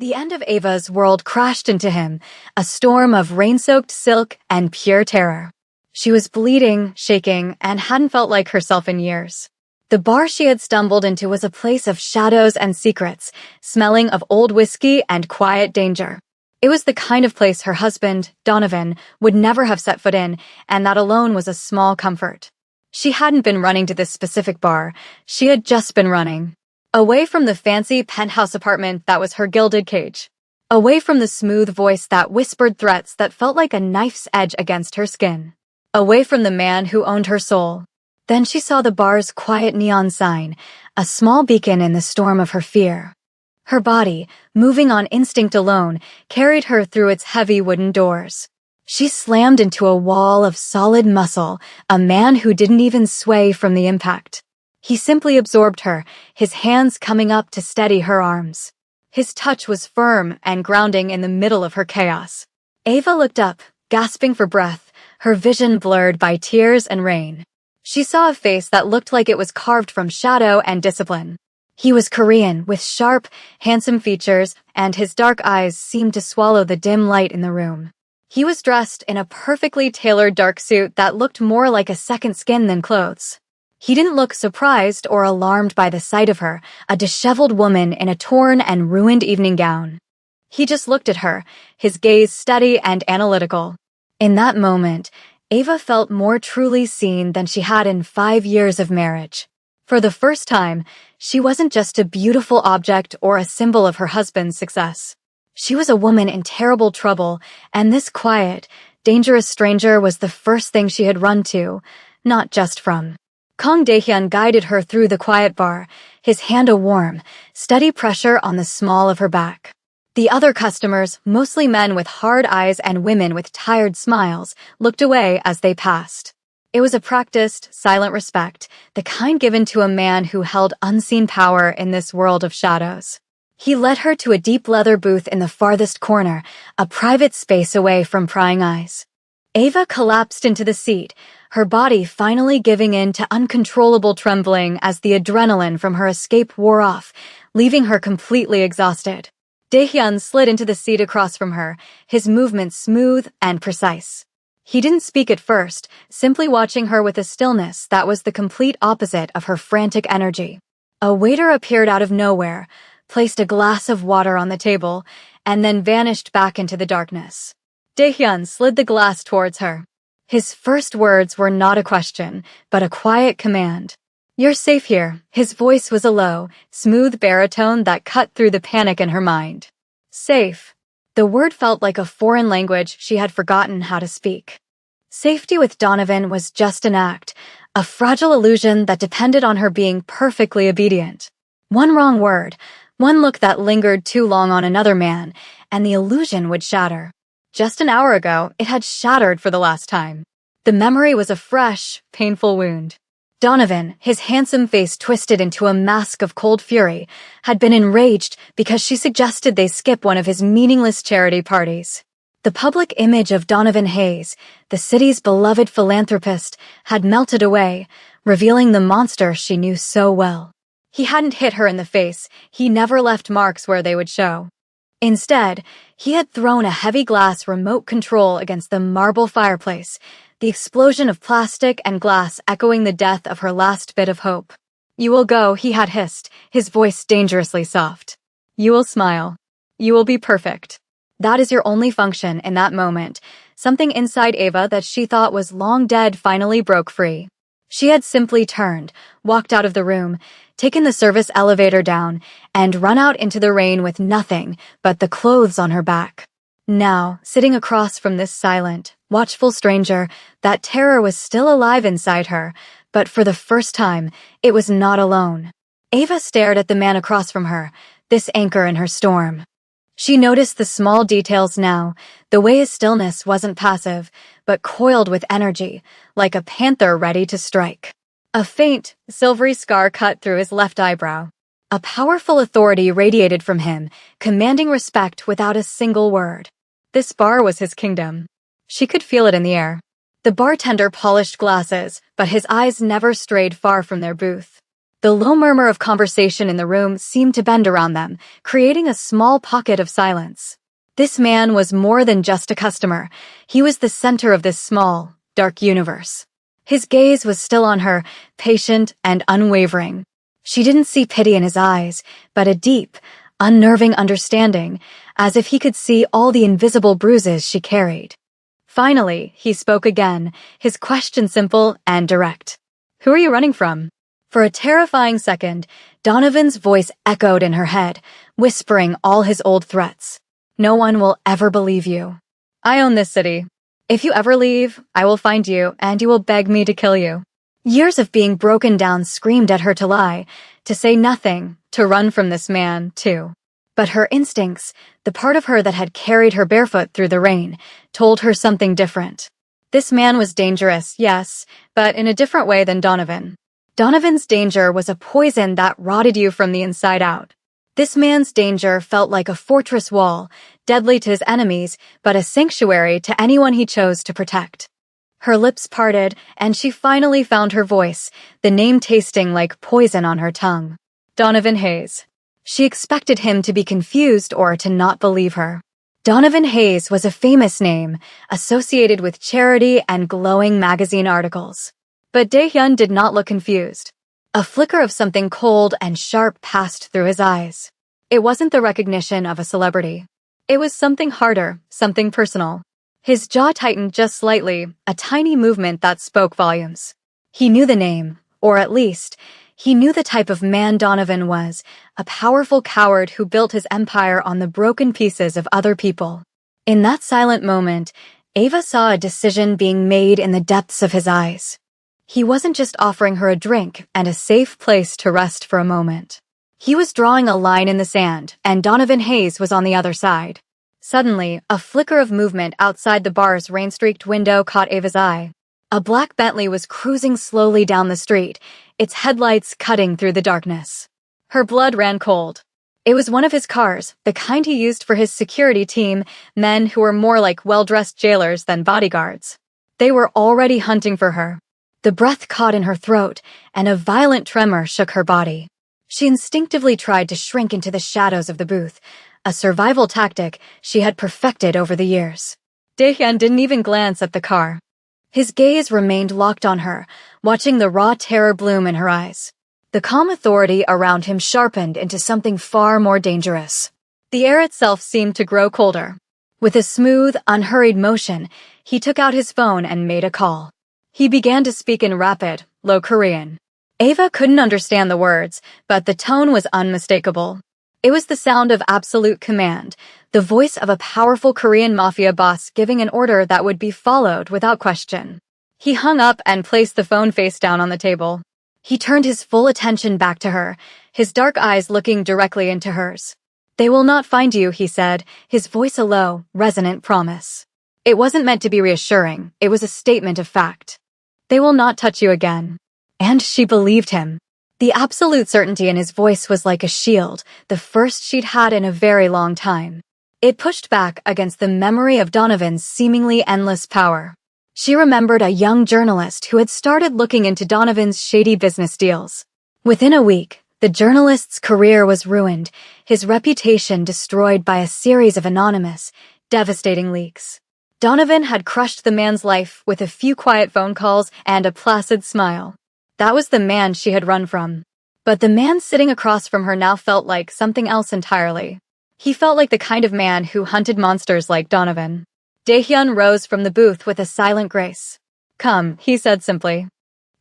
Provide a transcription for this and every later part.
The end of Ava's world crashed into him, a storm of rain-soaked silk and pure terror. She was bleeding, shaking, and hadn't felt like herself in years. The bar she had stumbled into was a place of shadows and secrets, smelling of old whiskey and quiet danger. It was the kind of place her husband, Donovan, would never have set foot in, and that alone was a small comfort. She hadn't been running to this specific bar, she had just been running. Away from the fancy penthouse apartment that was her gilded cage. Away from the smooth voice that whispered threats that felt like a knife's edge against her skin. Away from the man who owned her soul. Then she saw the bar's quiet neon sign, a small beacon in the storm of her fear. Her body, moving on instinct alone, carried her through its heavy wooden doors. She slammed into a wall of solid muscle, a man who didn't even sway from the impact. He simply absorbed her, his hands coming up to steady her arms. His touch was firm and grounding in the middle of her chaos. Ava looked up, gasping for breath, her vision blurred by tears and rain. She saw a face that looked like it was carved from shadow and discipline. He was Korean, with sharp, handsome features, and his dark eyes seemed to swallow the dim light in the room. He was dressed in a perfectly tailored dark suit that looked more like a second skin than clothes. He didn't look surprised or alarmed by the sight of her, a disheveled woman in a torn and ruined evening gown. He just looked at her, his gaze steady and analytical. In that moment, Ava felt more truly seen than she had in 5 years of marriage. For the first time, she wasn't just a beautiful object or a symbol of her husband's success. She was a woman in terrible trouble, and this quiet, dangerous stranger was the first thing she had run to, not just from. Kang Daehyun guided her through the quiet bar, his hand a warm, steady pressure on the small of her back. The other customers, mostly men with hard eyes and women with tired smiles, looked away as they passed. It was a practiced, silent respect, the kind given to a man who held unseen power in this world of shadows. He led her to a deep leather booth in the farthest corner, a private space away from prying eyes. Ava collapsed into the seat, her body finally giving in to uncontrollable trembling as the adrenaline from her escape wore off, leaving her completely exhausted. Daehyun slid into the seat across from her, his movements smooth and precise. He didn't speak at first, simply watching her with a stillness that was the complete opposite of her frantic energy. A waiter appeared out of nowhere, placed a glass of water on the table, and then vanished back into the darkness. Daehyun slid the glass towards her. His first words were not a question, but a quiet command. "You're safe here." His voice was a low, smooth baritone that cut through the panic in her mind. Safe. The word felt like a foreign language she had forgotten how to speak. Safety with Donovan was just an act, a fragile illusion that depended on her being perfectly obedient. One wrong word, one look that lingered too long on another man, and the illusion would shatter. Just an hour ago, it had shattered for the last time. The memory was a fresh, painful wound. Donovan, his handsome face twisted into a mask of cold fury, had been enraged because she suggested they skip one of his meaningless charity parties. The public image of Donovan Hayes, the city's beloved philanthropist, had melted away, revealing the monster she knew so well. He hadn't hit her in the face, he never left marks where they would show. Instead, he had thrown a heavy glass remote control against the marble fireplace, the explosion of plastic and glass echoing the death of her last bit of hope. "You will go," he had hissed, his voice dangerously soft. "You will smile. You will be perfect." That is your only function in that moment. Something inside Ava that she thought was long dead finally broke free. She had simply turned, walked out of the room, taken the service elevator down, and run out into the rain with nothing but the clothes on her back. Now, sitting across from this silent, watchful stranger, that terror was still alive inside her, but for the first time, it was not alone. Ava stared at the man across from her, this anchor in her storm. She noticed the small details now, the way his stillness wasn't passive, but coiled with energy, like a panther ready to strike. A faint, silvery scar cut through his left eyebrow. A powerful authority radiated from him, commanding respect without a single word. This bar was his kingdom. She could feel it in the air. The bartender polished glasses, but his eyes never strayed far from their booth. The low murmur of conversation in the room seemed to bend around them, creating a small pocket of silence. This man was more than just a customer. He was the center of this small, dark universe. His gaze was still on her, patient and unwavering. She didn't see pity in his eyes, but a deep, unnerving understanding, as if he could see all the invisible bruises she carried. Finally, he spoke again, his question simple and direct. "Who are you running from?" For a terrifying second, Donovan's voice echoed in her head, whispering all his old threats. "No one will ever believe you. I own this city. If you ever leave, I will find you and you will beg me to kill you." Years of being broken down screamed at her to lie, to say nothing, to run from this man, too. But her instincts, the part of her that had carried her barefoot through the rain, told her something different. This man was dangerous, yes, but in a different way than Donovan. Donovan's danger was a poison that rotted you from the inside out. This man's danger felt like a fortress wall, deadly to his enemies, but a sanctuary to anyone he chose to protect. Her lips parted, and she finally found her voice, the name tasting like poison on her tongue. Donovan Hayes. She expected him to be confused or to not believe her. Donovan Hayes was a famous name, associated with charity and glowing magazine articles. But Daehyun did not look confused. A flicker of something cold and sharp passed through his eyes. It wasn't the recognition of a celebrity. It was something harder, something personal. His jaw tightened just slightly, a tiny movement that spoke volumes. He knew the name, or at least, he knew the type of man Donovan was, a powerful coward who built his empire on the broken pieces of other people. In that silent moment, Ava saw a decision being made in the depths of his eyes. He wasn't just offering her a drink and a safe place to rest for a moment. He was drawing a line in the sand, and Donovan Hayes was on the other side. Suddenly, a flicker of movement outside the bar's rain-streaked window caught Ava's eye. A black Bentley was cruising slowly down the street, its headlights cutting through the darkness. Her blood ran cold. It was one of his cars, the kind he used for his security team, men who were more like well-dressed jailers than bodyguards. They were already hunting for her. The breath caught in her throat, and a violent tremor shook her body. She instinctively tried to shrink into the shadows of the booth, a survival tactic she had perfected over the years. Daehyun didn't even glance at the car. His gaze remained locked on her, watching the raw terror bloom in her eyes. The calm authority around him sharpened into something far more dangerous. The air itself seemed to grow colder. With a smooth, unhurried motion, he took out his phone and made a call. He began to speak in rapid, low Korean. Ava couldn't understand the words, but the tone was unmistakable. It was the sound of absolute command, the voice of a powerful Korean mafia boss giving an order that would be followed without question. He hung up and placed the phone face down on the table. He turned his full attention back to her, his dark eyes looking directly into hers. "They will not find you," he said, his voice a low, resonant promise. It wasn't meant to be reassuring, it was a statement of fact. "They will not touch you again." And she believed him. The absolute certainty in his voice was like a shield, the first she'd had in a very long time. It pushed back against the memory of Donovan's seemingly endless power. She remembered a young journalist who had started looking into Donovan's shady business deals. Within a week, the journalist's career was ruined, his reputation destroyed by a series of anonymous, devastating leaks. Donovan had crushed the man's life with a few quiet phone calls and a placid smile. That was the man she had run from. But the man sitting across from her now felt like something else entirely. He felt like the kind of man who hunted monsters like Donovan. Daehyun rose from the booth with a silent grace. "Come," he said simply.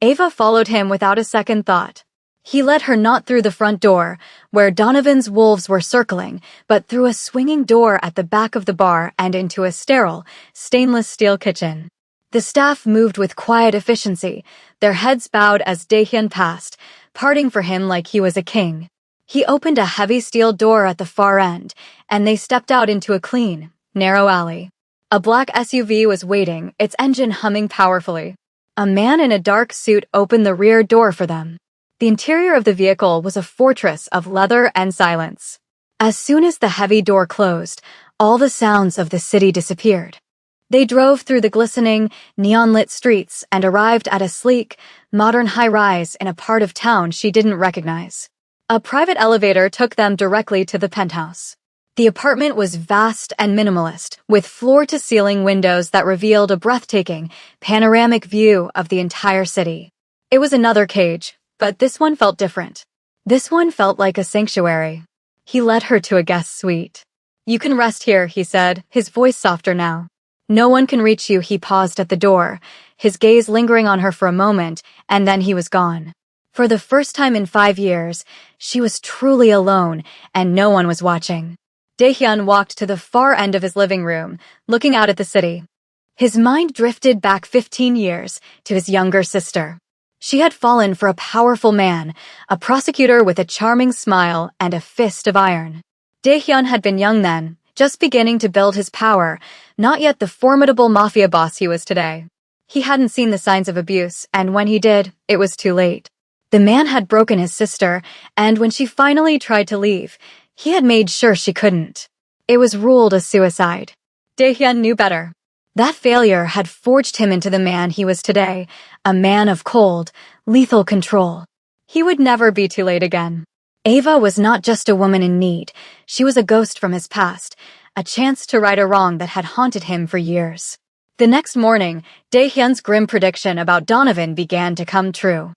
Ava followed him without a second thought. He led her not through the front door, where Donovan's wolves were circling, but through a swinging door at the back of the bar and into a sterile, stainless steel kitchen. The staff moved with quiet efficiency, their heads bowed as Daehyun passed, parting for him like he was a king. He opened a heavy steel door at the far end, and they stepped out into a clean, narrow alley. A black SUV was waiting, its engine humming powerfully. A man in a dark suit opened the rear door for them. The interior of the vehicle was a fortress of leather and silence. As soon as the heavy door closed, all the sounds of the city disappeared. They drove through the glistening, neon-lit streets and arrived at a sleek, modern high-rise in a part of town she didn't recognize. A private elevator took them directly to the penthouse. The apartment was vast and minimalist, with floor-to-ceiling windows that revealed a breathtaking, panoramic view of the entire city. It was another cage, but this one felt different. This one felt like a sanctuary. He led her to a guest suite. "You can rest here," he said, his voice softer now. "No one can reach you." He paused at the door, his gaze lingering on her for a moment, and then he was gone. For the first time in 5 years, she was truly alone, and no one was watching. Daehyun walked to the far end of his living room, looking out at the city. His mind drifted back 15 years, to his younger sister. She had fallen for a powerful man, a prosecutor with a charming smile and a fist of iron. Daehyun had been young then, just beginning to build his power, not yet the formidable mafia boss he was today. He hadn't seen the signs of abuse, and when he did, it was too late. The man had broken his sister, and when she finally tried to leave, he had made sure she couldn't. It was ruled a suicide. Daehyun knew better. That failure had forged him into the man he was today, a man of cold, lethal control. He would never be too late again. Ava was not just a woman in need, she was a ghost from his past, a chance to right a wrong that had haunted him for years. The next morning, Daehyun's grim prediction about Donovan began to come true.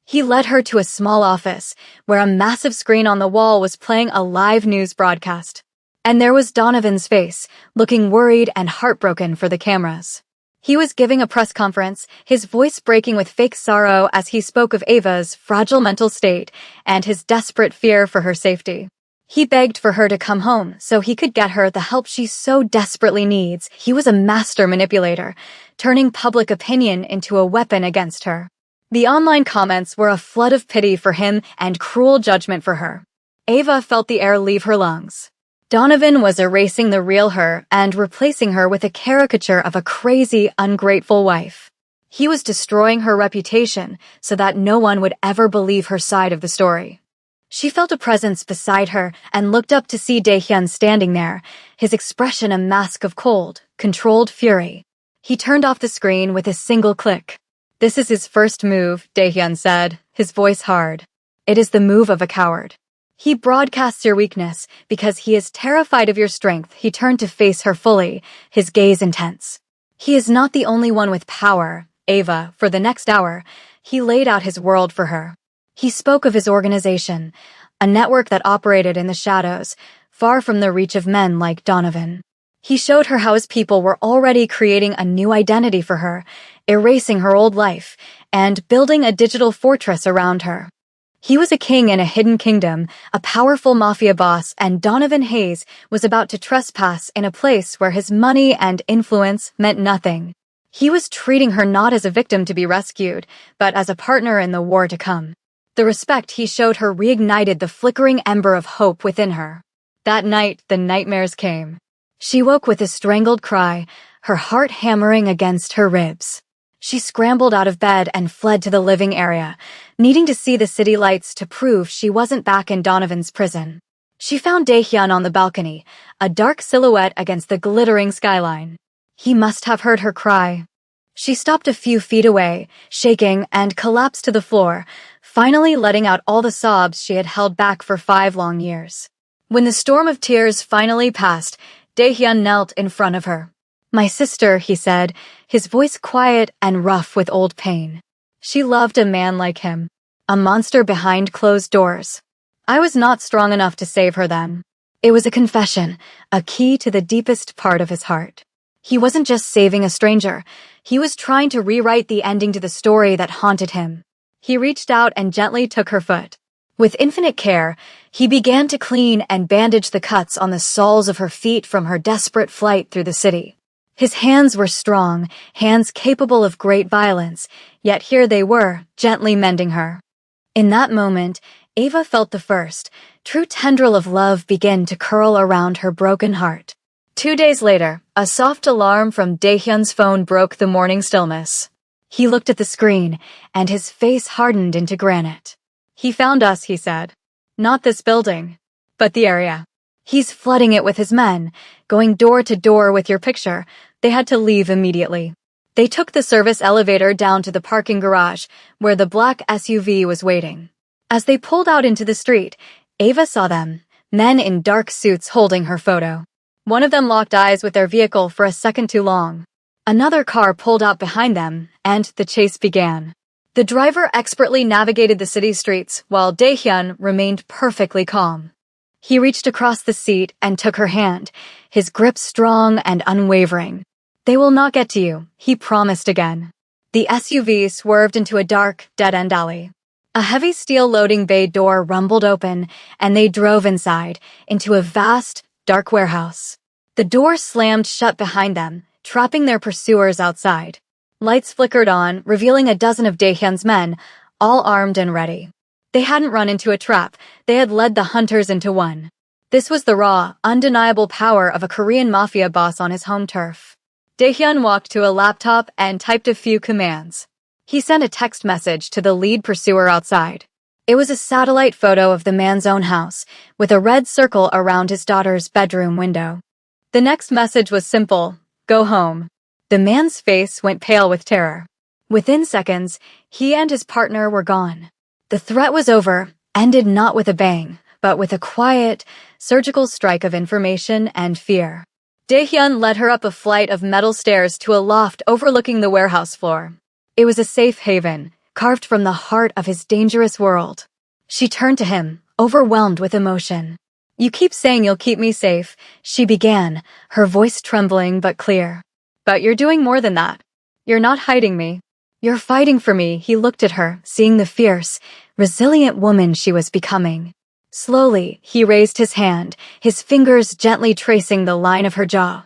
He led her to a small office, where a massive screen on the wall was playing a live news broadcast. And there was Donovan's face, looking worried and heartbroken for the cameras. He was giving a press conference, his voice breaking with fake sorrow as he spoke of Ava's fragile mental state and his desperate fear for her safety. He begged for her to come home so he could get her the help she so desperately needs. He was a master manipulator, turning public opinion into a weapon against her. The online comments were a flood of pity for him and cruel judgment for her. Ava felt the air leave her lungs. Donovan was erasing the real her and replacing her with a caricature of a crazy, ungrateful wife. He was destroying her reputation so that no one would ever believe her side of the story. She felt a presence beside her and looked up to see Daehyun standing there, his expression a mask of cold, controlled fury. He turned off the screen with a single click. "This is his first move," Daehyun said, his voice hard. "It is the move of a coward. He broadcasts your weakness because he is terrified of your strength." He turned to face her fully, his gaze intense. "He is not the only one with power, Ava." For the next hour, he laid out his world for her. He spoke of his organization, a network that operated in the shadows, far from the reach of men like Donovan. He showed her how his people were already creating a new identity for her, erasing her old life, and building a digital fortress around her. He was a king in a hidden kingdom, a powerful mafia boss, and Donovan Hayes was about to trespass in a place where his money and influence meant nothing. He was treating her not as a victim to be rescued, but as a partner in the war to come. The respect he showed her reignited the flickering ember of hope within her. That night, the nightmares came. She woke with a strangled cry, her heart hammering against her ribs. She scrambled out of bed and fled to the living area, needing to see the city lights to prove she wasn't back in Donovan's prison. She found Daehyun on the balcony, a dark silhouette against the glittering skyline. He must have heard her cry. She stopped a few feet away, shaking, and collapsed to the floor, finally letting out all the sobs she had held back for 5 long years. When the storm of tears finally passed, Daehyun knelt in front of her. "My sister," he said, his voice quiet and rough with old pain. She loved a man like him, a monster behind closed doors. I was not strong enough to save her then. It was a confession, a key to the deepest part of his heart. He wasn't just saving a stranger, he was trying to rewrite the ending to the story that haunted him. He reached out and gently took her foot. With infinite care, he began to clean and bandage the cuts on the soles of her feet from her desperate flight through the city. His hands were strong, hands capable of great violence, yet here they were, gently mending her. In that moment, Ava felt the first, true tendril of love begin to curl around her broken heart. 2 days later, a soft alarm from Daehyun's phone broke the morning stillness. He looked at the screen, and his face hardened into granite. "He found us," he said. "Not this building, but the area." He's flooding it with his men, going door to door with your picture. They had to leave immediately. They took the service elevator down to the parking garage, where the black SUV was waiting. As they pulled out into the street, Ava saw them, men in dark suits holding her photo. One of them locked eyes with their vehicle for a second too long. Another car pulled out behind them, and the chase began. The driver expertly navigated the city streets, while Daehyun remained perfectly calm. He reached across the seat and took her hand, his grip strong and unwavering. "They will not get to you," he promised again. The SUV swerved into a dark, dead-end alley. A heavy steel loading bay door rumbled open, and they drove inside, into a vast, dark warehouse. The door slammed shut behind them, trapping their pursuers outside. Lights flickered on, revealing a dozen of Daehyun's men, all armed and ready. They hadn't run into a trap, they had led the hunters into one. This was the raw, undeniable power of a Korean mafia boss on his home turf. Daehyun walked to a laptop and typed a few commands. He sent a text message to the lead pursuer outside. It was a satellite photo of the man's own house, with a red circle around his daughter's bedroom window. The next message was simple: "Go home." The man's face went pale with terror. Within seconds, he and his partner were gone. The threat was over, ended not with a bang, but with a quiet, surgical strike of information and fear. Daehyun led her up a flight of metal stairs to a loft overlooking the warehouse floor. It was a safe haven, carved from the heart of his dangerous world. She turned to him, overwhelmed with emotion. "You keep saying you'll keep me safe," she began, her voice trembling but clear. "But you're doing more than that. You're not hiding me. You're fighting for me." He looked at her, seeing the fierce, resilient woman she was becoming. Slowly, he raised his hand, his fingers gently tracing the line of her jaw.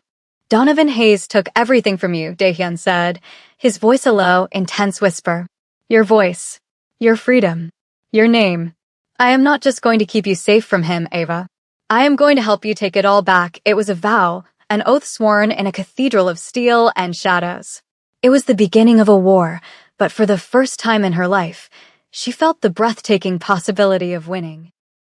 "Donovan Hayes took everything from you," Daehyun said, his voice a low, intense whisper. "Your voice. Your freedom. Your name. I am not just going to keep you safe from him, Ava. I am going to help you take it all back." It was a vow, an oath sworn in a cathedral of steel and shadows. It was the beginning of a war, but for the first time in her life, she felt the breathtaking possibility of winning.